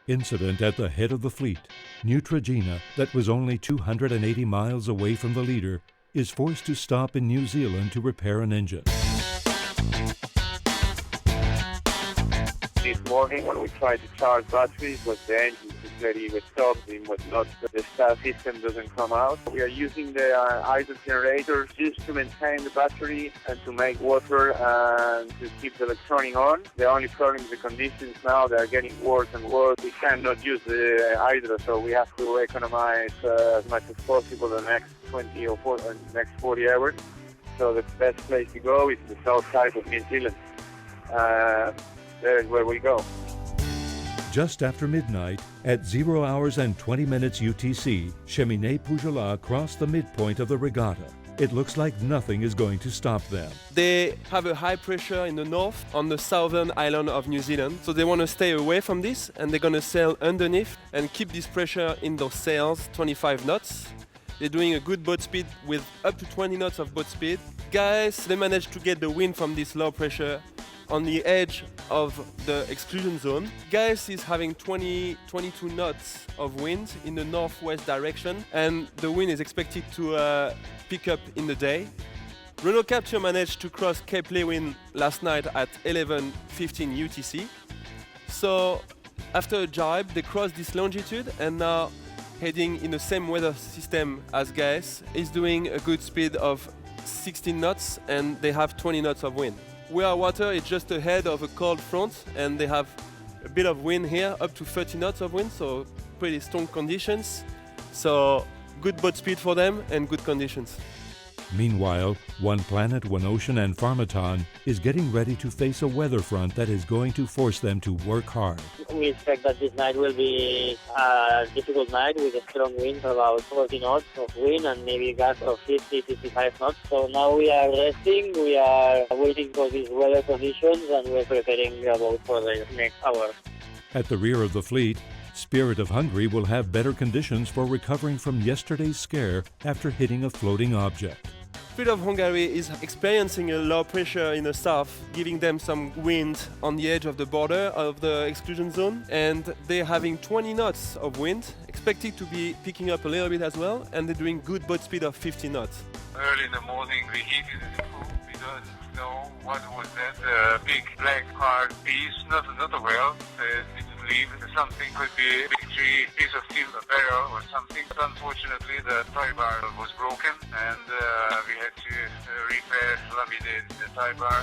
Incident at the head of the fleet. Neutrogena, that was only 280 miles away from the leader, is forced to stop in New Zealand to repair an engine. This morning when we tried to charge batteries, but the engine completely was stopped, it was not, the start system doesn't come out. We are using the idle generators just to maintain the battery and to make water and to keep the electronic on. The only problem is the conditions now, they are getting worse and worse. We cannot use the idle, so we have to economize as much as possible the next 20 or next 40 hours. So the best place to go is the south side of New Zealand. There is where we go. Just after midnight, at 0 hours and 20 minutes UTC, Cheminée Poujolat crossed the midpoint of the regatta. It looks like nothing is going to stop them. They have a high pressure in the north on the southern island of New Zealand, so they want to stay away from this and they're going to sail underneath and keep this pressure in those sails, 25 knots. They're doing a good boat speed with up to 20 knots of boat speed. Guys, they managed to get the wind from this low pressure on the edge of the exclusion zone. Gaius is having 22 knots of wind in the northwest direction, and the wind is expected to pick up in the day. Renault Capture managed to cross Cape Leeuwin last night at 11:15 UTC. So after a jibe, they crossed this longitude and now heading in the same weather system as Gaius, is doing a good speed of 16 knots and they have 20 knots of wind. Where water is just ahead of a cold front and they have a bit of wind here, up to 30 knots of wind, so pretty strong conditions. So good boat speed for them and good conditions. Meanwhile, One Planet, One Ocean and Pharmaton is getting ready to face a weather front that is going to force them to work hard. We expect that this night will be a difficult night with a strong wind, about 40 knots of wind and maybe gusts of 50-55 knots. So now we are resting, we are waiting for these weather conditions and we're preparing the boat for the next hour. At the rear of the fleet, Spirit of Hungary will have better conditions for recovering from yesterday's scare after hitting a floating object. Spirit of Hungary is experiencing a low pressure in the south, giving them some wind on the edge of the border of the exclusion zone, and they're having 20 knots of wind, expected to be picking up a little bit as well, and they're doing good boat speed of 50 knots. Early in the morning we hit the pool. We don't know what was that big black hard piece, not a whale. It didn't leave. Something could be a big tree, piece of steel, a barrel or something. Unfortunately the tie bar was broken and we had to repair, laminate the tie bar.